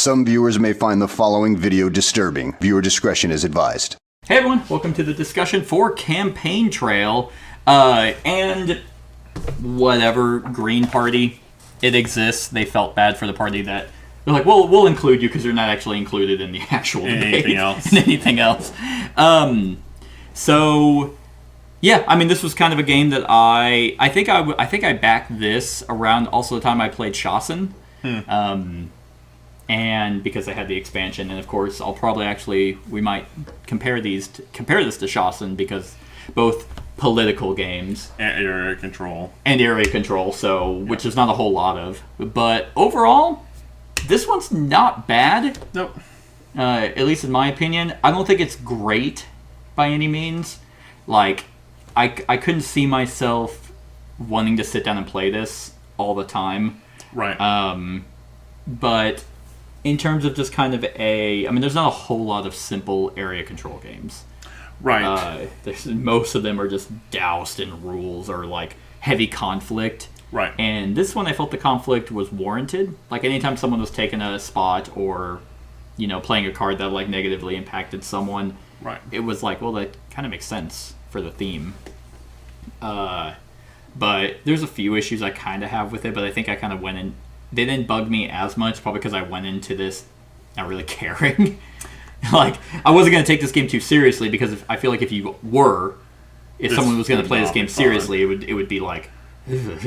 Some viewers may find the following video disturbing. Viewer discretion is advised. Hey everyone, welcome to the discussion for Campaign Trail, and whatever Green Party, it exists. They felt bad for the party that, they're like, well, we'll include you because you're not actually included in the actual debate. Anything else. So, yeah, I mean, this was kind of a game that I think I backed this around also the time I played Shasen. And because I had the expansion, and of course, we might compare this to Shasen because both political games and area control, so which is not a whole lot of, but overall, this one's not bad. Nope. At least in my opinion, I don't think it's great by any means. Like, I couldn't see myself wanting to sit down and play this all the time. Right. But in terms of just kind of there's not a whole lot of simple area control games. Right. Most of them are just doused in rules or, like, heavy conflict. Right. And this one, I felt the conflict was warranted. Like, anytime someone was taking a spot or, playing a card that, like, negatively impacted someone, right, it was like, well, that kind of makes sense for the theme. But there's a few issues I kind of have with it, but I think I kind of went in. They didn't bug me as much, probably because I went into this not really caring. Like, I wasn't going to take this game too seriously, because I feel like if someone was going to play this game seriously, it would be like,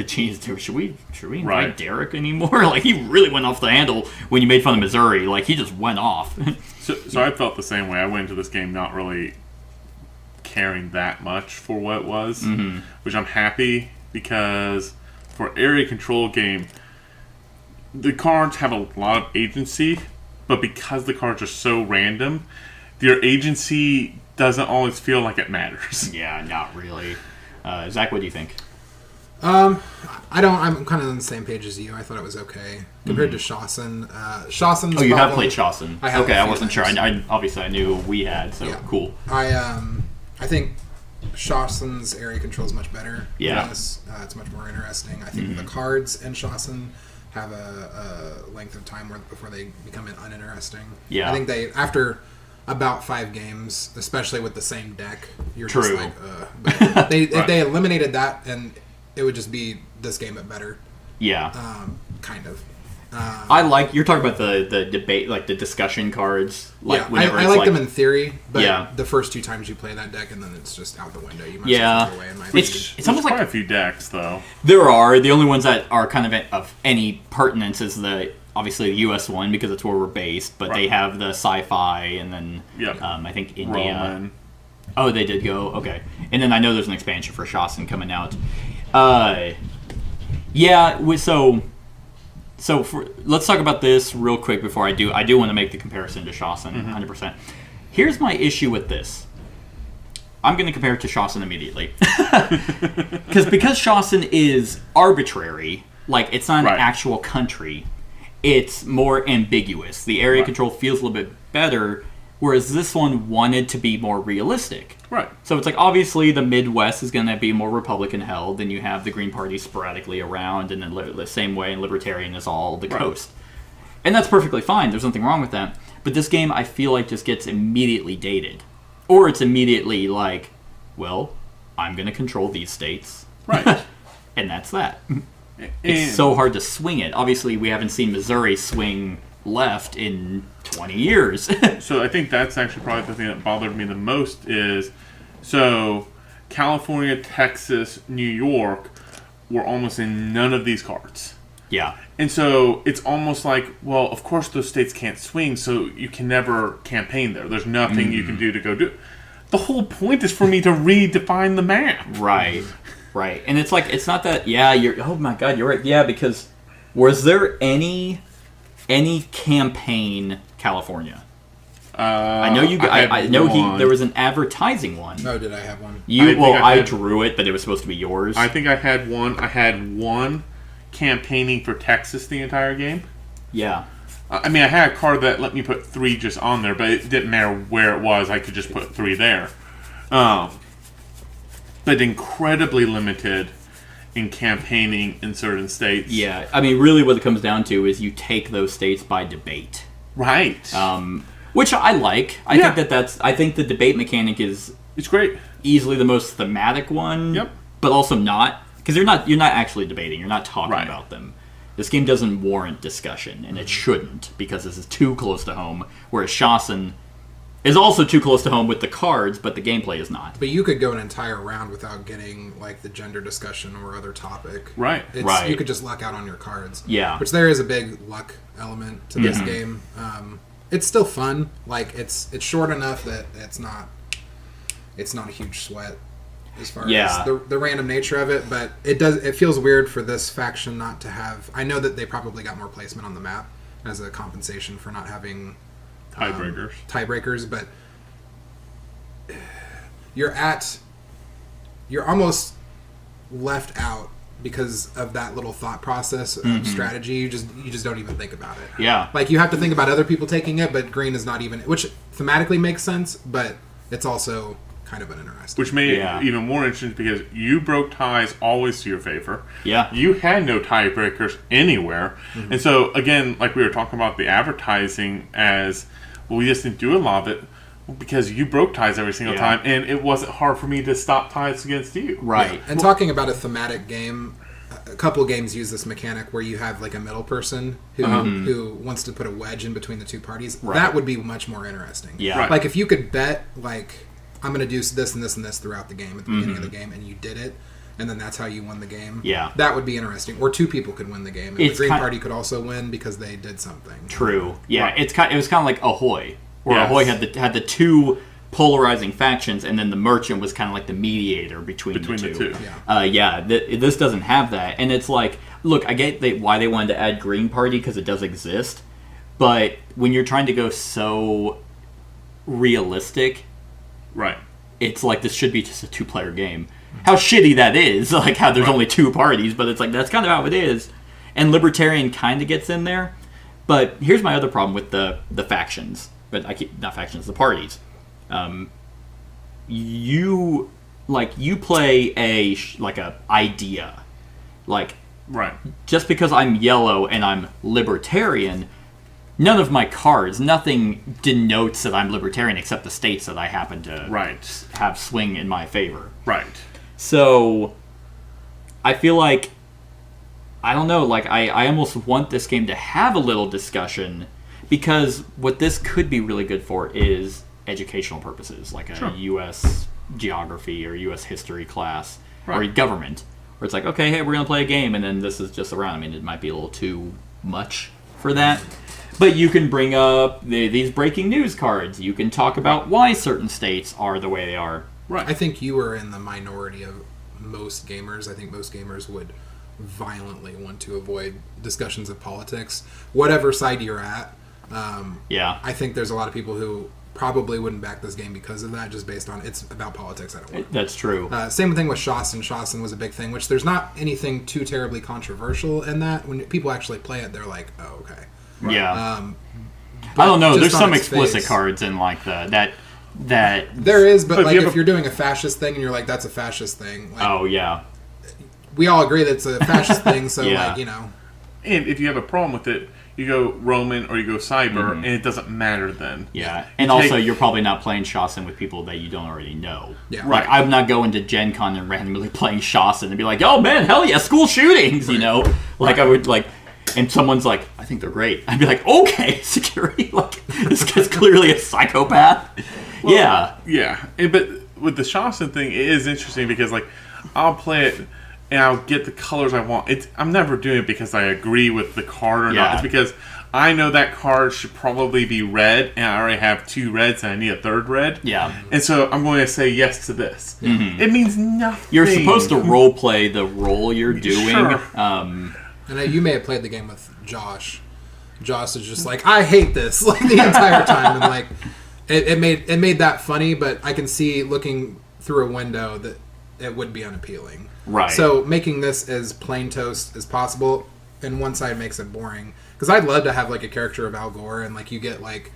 geez, should we invite Derek anymore? Like, he really went off the handle when you made fun of Missouri. Like, he just went off. So I felt the same way. I went into this game not really caring that much for what it was, which I'm happy, because for area control game, the cards have a lot of agency, but because the cards are so random, their agency doesn't always feel like it matters. Yeah, not really. Zach, what do you think? I'm kind of on the same page as you. I thought it was okay compared to Shasen. Shasen's you have played Shasen. Okay, I wasn't sure. Obviously I knew we had, so yeah. Cool. I think Shasen's area control is much better. Yeah. It's much more interesting. I think the cards in Shasen have a length of time before they become uninteresting. Yeah. I think after about 5 games, especially with the same deck, you're True. just like, but if they eliminated that, and it would just be this game but better. Yeah. Kind of. You're talking about the debate, like the discussion cards. Like, yeah, I like them in theory, but yeah, the first 2 times you play that deck, and then it's just out the window. You might yeah. throw it away, in my opinion. It's almost like a few decks, though. There are. The only ones that are kind of any pertinence is obviously the US one, because it's where we're based, but they have the sci-fi, and then I think India. Roman. Oh, they did go? Okay. And then I know there's an expansion for Shasen coming out. Let's talk about this real quick before I do. I do want to make the comparison to Shasen, 100%. Here's my issue with this. I'm going to compare it to Shasen immediately. Because Shasen is arbitrary, like, it's not an actual country. It's more ambiguous. The area control feels a little bit better, whereas this one wanted to be more realistic. Right. So it's like, obviously, the Midwest is going to be more Republican-held, then you have the Green Party sporadically around, and then the same way, and Libertarian is all the coast. And that's perfectly fine. There's nothing wrong with that. But this game, I feel like, just gets immediately dated. Or it's immediately like, well, I'm going to control these states. Right. And that's that. It's so hard to swing it. Obviously, we haven't seen Missouri swing left in 20 years. So I think that's actually probably the thing that bothered me the most is, so California, Texas, New York were almost in none of these cards. Yeah. And so it's almost like, well, of course those states can't swing, so you can never campaign there. There's nothing you can do to go do. The whole point is for me to redefine the map. Right. And it's like, it's not that, oh my God, you're right. Yeah, because was there any campaign California? I know there was an advertising one. Oh, did I have one? I drew it, but it was supposed to be yours. I think I had one. I had one campaigning for Texas the entire game. Yeah. I had a card that let me put 3 just on there, but it didn't matter where it was. I could just put 3 there. But incredibly limited in campaigning in certain states. Yeah, really what it comes down to is you take those states by debate. Right. which I like. I think the debate mechanic is It's great. easily the most thematic one. Yep. But also not, because you're not actually debating. You're not talking Right. about them. This game doesn't warrant discussion, and it shouldn't, because this is too close to home. Whereas Shasen is also too close to home with the cards, but the gameplay is not. But you could go an entire round without getting like the gender discussion or other topic. Right. Right. You could just luck out on your cards. Yeah. Which there is a big luck element to this game. It's still fun. Like it's short enough that it's not a huge sweat as far Yeah. as the random nature of it. But it feels weird for this faction not to have. I know that they probably got more placement on the map as a compensation for not having tiebreakers, but you're almost left out because of that little thought process of strategy. You just don't even think about it. Yeah. Like you have to think about other people taking it, but green is not even, which thematically makes sense, but it's also kind of uninteresting. Which made Yeah. it even more interesting because you broke ties always to your favor. Yeah. You had no tiebreakers anywhere. And so, again, like we were talking about the advertising as, well, we just didn't do a lot of it because you broke ties every single Yeah. time, and it wasn't hard for me to stop ties against you. Right. And talking about a thematic game, a couple of games use this mechanic where you have like a middle person who wants to put a wedge in between the two parties. Right. That would be much more interesting. Yeah. Right. Like if you could bet like I'm going to do this and this and this throughout the game at the beginning of the game, and you did it, and then that's how you won the game. Yeah. That would be interesting. Or two people could win the game, and It's the green kind- party could also win because they did something. True. Yeah. Right. It was kind of like Ahoy, where Yes. Ahoy had the two polarizing factions, and then the merchant was kind of like the mediator between the two. Yeah. This doesn't have that, and it's like, look, I get why they wanted to add Green Party because it does exist, but when you're trying to go so realistic, Right. it's like this should be just a two-player game. How shitty that is, like how there's only two parties, but it's like that's kind of how it is. And Libertarian kind of gets in there, but here's my other problem with the factions, but not factions, the parties. You play a idea, like Right. just because I'm yellow and I'm libertarian, none of my cards, nothing denotes that I'm libertarian except the states that I happen to Right. have swing in my favor. Right. So I feel like, I don't know, like I almost want this game to have a little discussion, because what this could be really good for is educational purposes, like a U.S. geography or U.S. history class or Right. government, where it's like, okay, hey, we're going to play a game, and then this is just around. I mean, it might be a little too much for that. But you can bring up these breaking news cards. You can talk about why certain states are the way they are. Right. I think you were in the minority of most gamers. I think most gamers would violently want to avoid discussions of politics, whatever side you're at. Yeah. I think there's a lot of people who probably wouldn't back this game because of that, just based on it's about politics. I don't want. That's true. Same thing with Shasen. Shasen was a big thing, which there's not anything too terribly controversial in that. When people actually play it, they're like, "Oh, okay." Yeah. I don't know. just There's on some its explicit face. cards in like that. There is, but But like if you have if you're doing a fascist thing and you're like, "That's a fascist thing," like, Oh yeah. we all agree that it's a fascist thing. So Yeah. like, you know, And if you have a problem with it, you go Roman or you go Cyber, and it doesn't matter then. Yeah. And You also, take- you're probably not playing Shasen with people that you don't already know. Yeah. Like, I'm not going to Gen Con and randomly playing Shasen and be like, oh man, hell yeah, school shootings, you know? Like, I would, like, and someone's like, I think they're great. I'd be like, okay, security. Like, this guy's clearly a psychopath. Yeah. Yeah. But with the Shasen thing, it is interesting because, like, I'll play it and I'll get the colors I want. I'm never doing it because I agree with the card or Yeah. not. It's because I know that card should probably be red, and I already have 2 reds, and I need a 3rd red. Yeah. And so I'm going to say yes to this. It means nothing. You're supposed to role play the role you're doing. Sure. and you may have played the game with Josh. Josh is just like, I hate this, like the entire time, and like it made that funny. But I can see looking through a window that it would be unappealing. Right. So making this as plain toast as possible, and one side makes it boring. Because I'd love to have like a character of Al Gore, and like you get like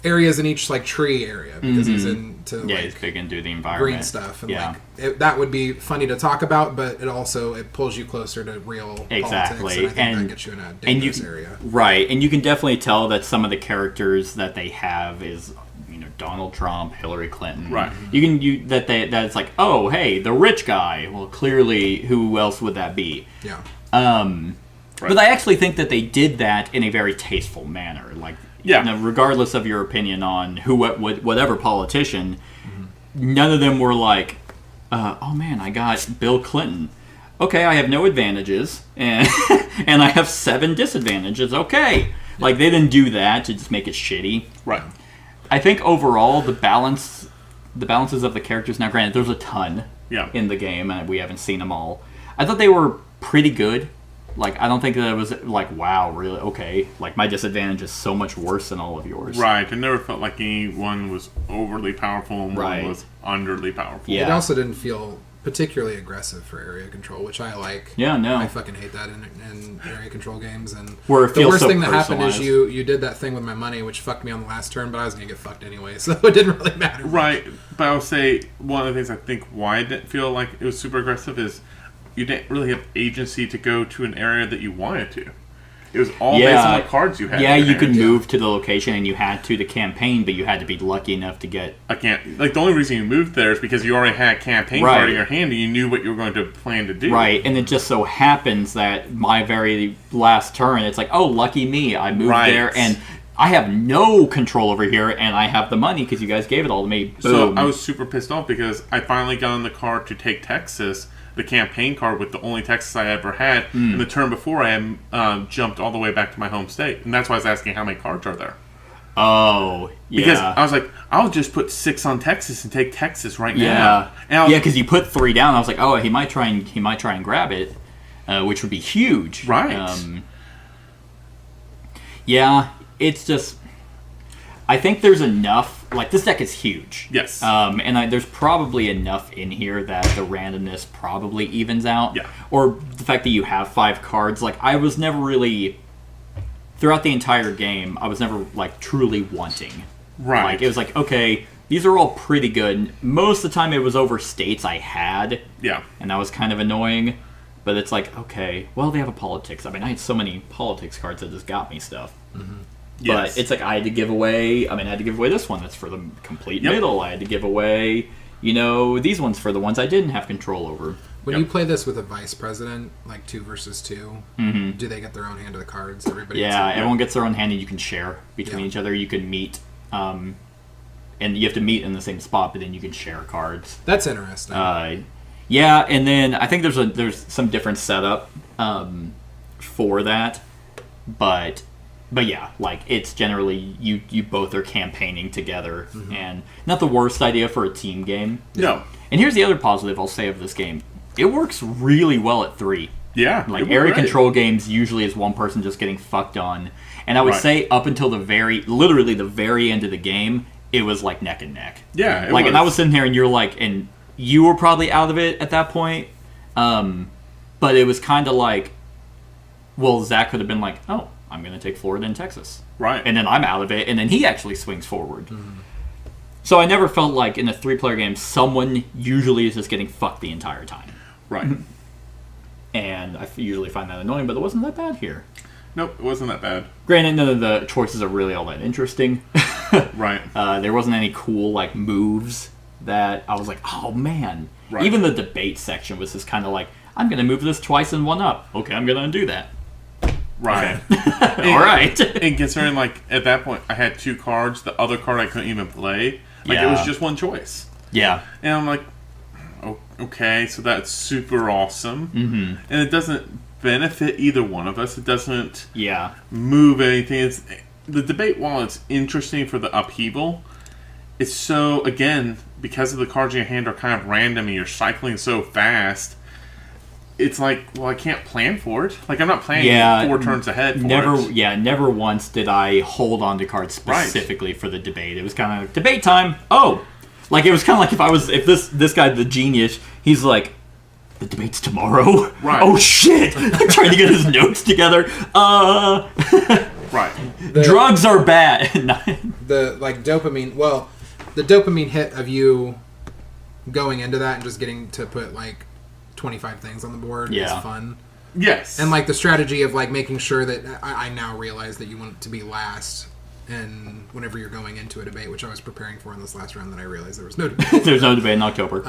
areas in each like tree area because he's into Yeah, like he's big into the environment. green stuff, and Yeah. that would be funny to talk about, but it pulls you closer to real Exactly. politics, and I think that gets you in a dangerous area. Right, and you can definitely tell that some of the characters that they have is, Donald Trump, Hillary Clinton. Right. That it's like, oh, hey, the rich guy. Well, clearly, who else would that be? Yeah. But I actually think that they did that in a very tasteful manner. Like, Yeah. Regardless of your opinion on whatever politician, none of them were like, oh man, I got Bill Clinton. Okay, I have no advantages, and and I have 7 disadvantages. Okay. Like, they didn't do that to just make it shitty. Right. I think overall the balances of the characters. Now, granted, there's a ton in the game, and we haven't seen them all. I thought they were pretty good. Like, I don't think that it was like, wow, really, okay. Like, my disadvantage is so much worse than all of yours. Right. I never felt like anyone was overly powerful and Right. one was underly powerful. Yeah. It also didn't feel particularly aggressive for area control, which I like. Yeah, no. I fucking hate that in area control games. And Where it the feels worst so thing that happened is personalized. you did that thing with my money, which fucked me on the last turn, but I was gonna get fucked anyway, so it didn't really matter. Right. But I would say one of the things I think why it didn't feel like it was super aggressive is you didn't really have agency to go to an area that you wanted to. It was all based on what cards you had. Yeah, in your you could hand. move to the location, and you had to the campaign, but you had to be lucky enough to get... I can't. Like, the only reason you moved there is because you already had a campaign Right. card in your hand and you knew what you were going to plan to do. Right, and it just so happens that my very last turn, it's like, oh, lucky me, I moved Right. there, and I have no control over here, and I have the money because you guys gave it all to me. So Boom. I was super pissed off because I finally got on the card to take Texas, the campaign card with the only Texas I ever had. And the turn before, I had jumped all the way back to my home state. And that's why I was asking how many cards are there. Oh, yeah. Because I was like, I'll just put 6 on Texas and take Texas right Yeah, now. And I was, yeah, because you put 3 down. I was like, oh, he might try and grab it, which would be huge. Right. Yeah, it's just. I think there's enough. Like, this deck is huge. Yes. And there's probably enough in here that the randomness probably evens out. Yeah. Or the fact that you have 5 cards. Like, I was never really. Throughout the entire game, I was never, like, truly wanting. Right. Like, it was like, okay, these are all pretty good. Most of the time it was over states I had. Yeah. And that was kind of annoying. But it's like, okay, well, they have a politics. I mean, I had so many politics cards that just got me stuff. Yes. But it's like I had to give away. I had to give away this one that's for the complete Yep. middle. I had to give away, these ones for the ones I didn't have control over. When Yep. you play this with a vice president, like 2 versus 2, do they get their own hand of the cards? Everybody gets Yeah, it? everyone gets their own hand, and you can share between Yeah. each other. You can meet, and you have to meet in the same spot, but then you can share cards. That's interesting. Yeah, and then I think there's some different setup for that, but yeah, like it's generally you both are campaigning together, and not the worst idea for a team game. No. And here's the other positive I'll say of this game: it works really well at 3. Yeah. Like it was area great. control games usually is one person just getting fucked on, and I would Right. say up until literally the very end of the game, it was like neck and neck. Yeah. It Like, was. and I was sitting there, and you're like, and you were probably out of it at that point, but it was kind of like, well, Zach could have been like, oh, I'm gonna take Florida and Texas, Right. and then I'm out of it, and then he actually swings forward. So I never felt like in a 3-player game, someone usually is just getting fucked the entire time, Right. and I usually find that annoying, but it wasn't that bad here. Nope. It wasn't that bad. Granted, none of the choices are really all that interesting. Right. There wasn't any cool like moves that I was like, oh man. Right. Even the debate section was just kind of like, I'm gonna move this twice and 1 up. Okay, I'm gonna undo that. Right. All right. And considering, like, at that point, I had 2 cards. The other card I couldn't even play. Like, it was Yeah. just one choice. Yeah. And I'm like, oh, okay, so that's super awesome. Mm-hmm. And it doesn't benefit either one of us. It doesn't Yeah. move anything. The debate, while it's interesting for the upheaval, it's so, again, because of the cards in your hand are kind of random and you're cycling so fast, it's like, well, I can't plan for it. Like, I'm not planning Yeah. 4 turns ahead for Never. it. Yeah. Never once did I hold on to cards Right. specifically for the debate. It was kind of debate time. Oh, like it was kind of like if this guy, the genius, he's like, the debate's tomorrow. Right. Oh shit! I'm trying to get his notes together. Right. Drugs are bad. The dopamine. Well, the dopamine hit of you going into that and just getting to put 25 things on the board is fun. Yes. And the strategy of making sure that I now realize that you want to be last, and whenever you're going into a debate, which I was preparing for in this last round, that I realized there was no debate. There's no debate in October,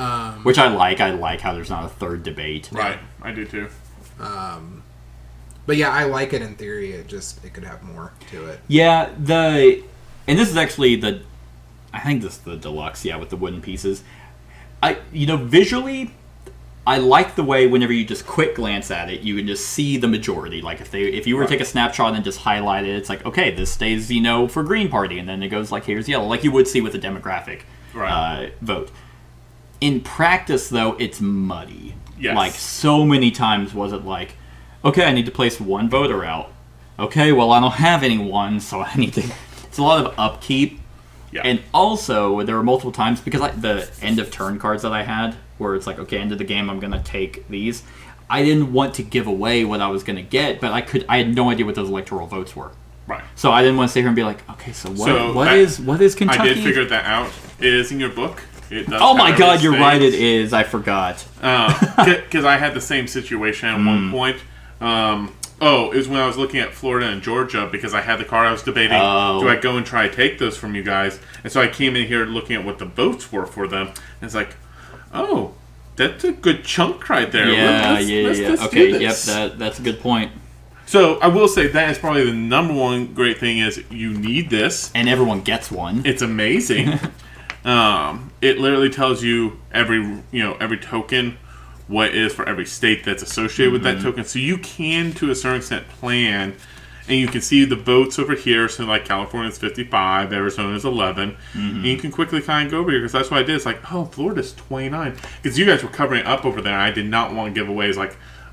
which I like. I like how there's not a third debate. Right. I do too. But yeah, I like it in theory. It could have more to it. Yeah, and this is actually I think this is the deluxe. Yeah, with the wooden pieces. Visually, I like the way whenever you just quick glance at it, you can just see the majority. Like if you were to take a snapshot and just highlight it, it's like, okay, this stays for Green Party, and then it goes here's yellow, like you would see with a demographic vote. In practice, though, it's muddy. Yes. So many times was it okay, I need to place one voter out. Okay, well, I don't have anyone, so I need to... It's a lot of upkeep. Yeah. And also, there were multiple times, because the end of turn cards that I had, where it's okay, end of the game, I'm going to take these. I didn't want to give away what I was going to get, but I had no idea what those electoral votes were. Right. So I didn't want to sit here and be okay, so what is Kentucky? I did figure that out. It is in your book. It does oh my have god, you're states. right, it is. I forgot. Because I had the same situation at one point. It was when I was looking at Florida and Georgia, because I had the card I was debating. Do I go and try to take those from you guys? And so I came in here looking at what the votes were for them. And it's that's a good chunk right there. Let's Okay, do this. that's a good point. So I will say that is probably the number one great thing is you need this. And everyone gets one. It's amazing. It literally tells you every token, what it is for every state that's associated with that token. So you can, to a certain extent, plan, and you can see the votes over here. So California's 55, Arizona's 11, and you can quickly kind of go over here, because that's what I did. It's Florida's 29, because you guys were covering up over there. And I did not want to give away. It's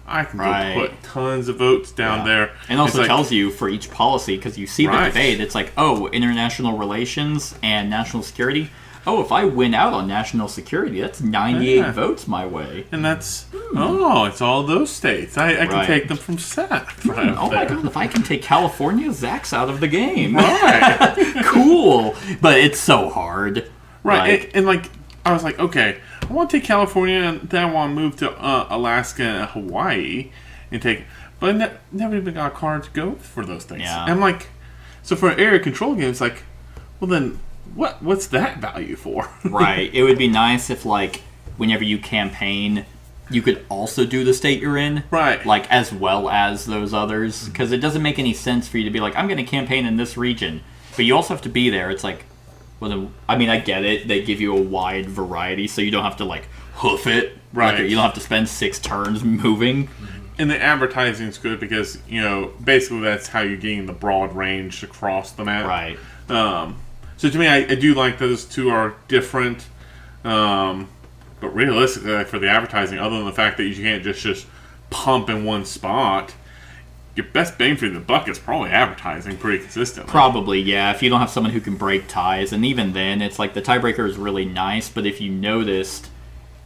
I can go put tons of votes down there. And also tells you for each policy, because you see the debate, it's international relations and national security. Oh, if I win out on national security, that's 98 votes my way. And that's, it's all those states. I can take them from Zach. Oh my god, if I can take California, Zach's out of the game. Right. Cool. But it's so hard. Right. And I was okay, I want to take California, and then I want to move to Alaska and Hawaii and take, but I never even got a card to go for those things. Yeah. And I'm so for an area control game, it's well then, what's that value for? Right. It would be nice if, whenever you campaign, you could also do the state you're in. Right. As well as those others. Because it doesn't make any sense for you to be I'm going to campaign in this region. But you also have to be there. It's well, then, I get it. They give you a wide variety, so you don't have to, hoof it. Right. You don't have to spend 6 turns moving. And the advertising is good because, basically that's how you're getting the broad range across the map. Right. So to me, I do like those two are different. But realistically, for the advertising, other than the fact that you can't just pump in one spot, your best bang for the buck is probably advertising pretty consistently. Probably, yeah. If you don't have someone who can break ties, and even then, it's the tiebreaker is really nice, but if you noticed,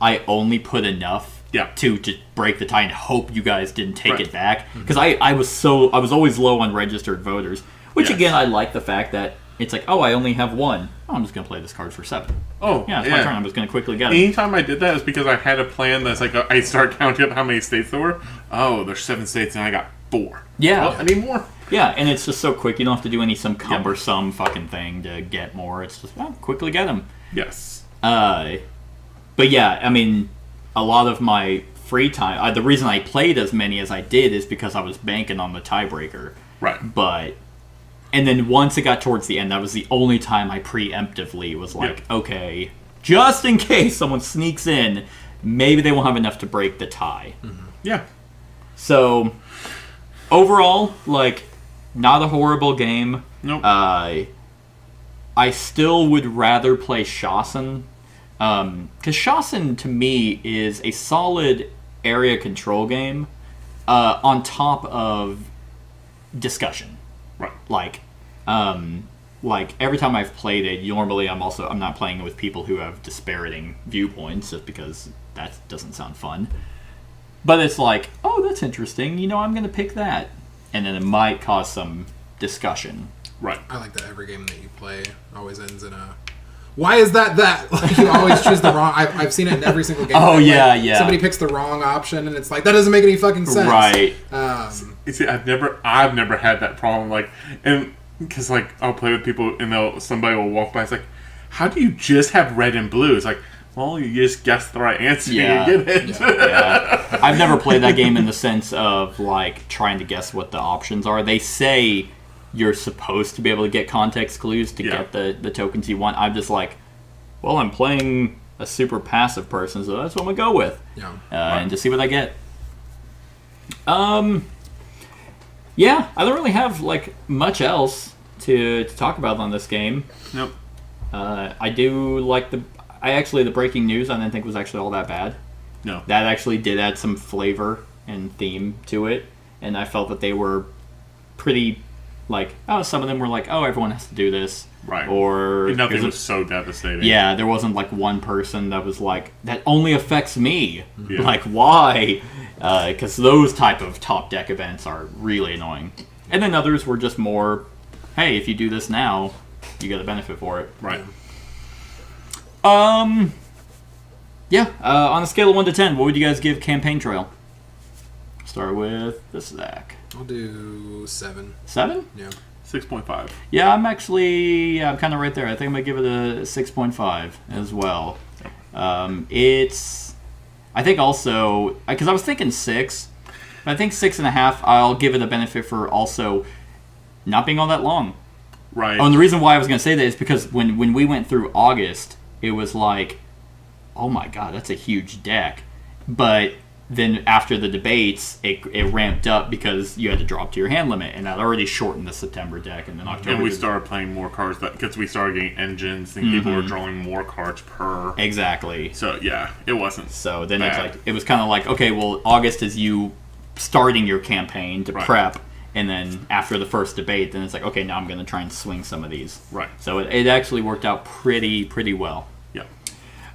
I only put enough to just break the tie and hope you guys didn't take it back. Because I was always low on registered voters, which again, I like the fact that it's I only have one. Oh, I'm just going to play this card for 7. Oh, yeah, it's my turn. I'm just going to quickly get it. Anytime I did that, it's because I had a plan that's I start counting up how many states there were. Oh, there's 7 states and I got 4. Yeah. Well, I need more. Yeah, and it's just so quick. You don't have to do some cumbersome fucking thing to get more. It's just, quickly get them. Yes. But yeah, a lot of my free time, the reason I played as many as I did is because I was banking on the tiebreaker. Right. And then once it got towards the end, that was the only time I preemptively was okay, just in case someone sneaks in, maybe they won't have enough to break the tie. Mm-hmm. Yeah. So, overall, not a horrible game. Nope. I still would rather play Shasen. Because Shasen, to me, is a solid area control game on top of discussion. Right. Every time I've played it, normally I'm not playing it with people who have disparaging viewpoints, just because that doesn't sound fun. But it's oh, that's interesting. I'm going to pick that, and then it might cause some discussion. Right. I like that every game that you play always ends in a. Why is that? Like you always choose the wrong. I've seen it in every single game. Oh, Like, yeah, yeah. Somebody picks the wrong option, and it's like that doesn't make any fucking sense. Right. You see, I've never had that problem. Like, and because like I'll play with people, and somebody will walk by. It's like, how do you just have red and blue? It's like, well, you just guessed the right answer. Yeah. You get it. Yeah. I've never played that game in the sense of like trying to guess what the options are. They say you're supposed to be able to get context clues to Yeah. get the tokens you want. I'm just like, well, I'm playing a super passive person, so that's what I'm gonna go with, Yeah. and just see what I get. Yeah, I don't really have like much else to talk about on this game. Nope. I do like the breaking news. I didn't think was actually all that bad. No. That actually did add some flavor and theme to it, and I felt that they were pretty, like, some of them were like, oh, everyone has to do this, Right. or Nothing 'cause was so devastating. yeah, there wasn't like one person that was like, that only affects me. Yeah. Like, why? Because those type of top deck events are really annoying, and then others were just more, hey, if you do this now, you get a benefit for it. Right. Yeah, on a scale of 1 to 10, what would you guys give Campaign Trail? Start with this Zach. I'll do 7. 7? Yeah. 6.5. Yeah, I'm kind of right there. I think I'm going to give it a 6.5 as well. I think also, because I was thinking 6, but I think 6.5, I'll give it a benefit for also not being all that long. Right. Oh, and the reason why I was going to say that is because when we went through August, it was like, oh my god, that's a huge deck. But then after the debates, it ramped up because you had to drop to your hand limit, and that already shortened the September deck, and then October. And we started playing more cards because we started getting engines, and people were drawing more cards per. Exactly. So yeah, it wasn't. So then bad. it was kind of like, okay, well, August is you starting your campaign to Right. prep, and then after the first debate, then it's like, okay, now I'm going to try and swing some of these. Right. So it actually worked out pretty well. Yeah.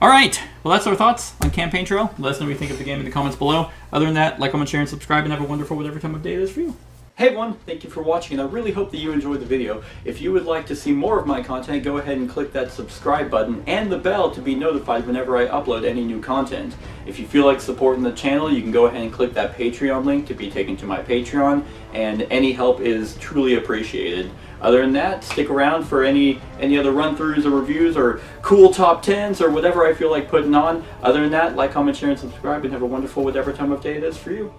All right. Well, that's our thoughts on Campaign Trail. Let us know what you think of the game in the comments below. Other than that, like, comment, share, and subscribe, and have a wonderful whatever time of day it is for you. Hey everyone, thank you for watching, and I really hope that you enjoyed the video. If you would like to see more of my content, go ahead and click that subscribe button and the bell to be notified whenever I upload any new content. If you feel like supporting the channel, you can go ahead and click that Patreon link to be taken to my Patreon, and any help is truly appreciated. Other than that, stick around for any other run-throughs or reviews or cool top 10s or whatever I feel like putting on. Other than that, like, comment, share, and subscribe, and have a wonderful whatever time of day it is for you.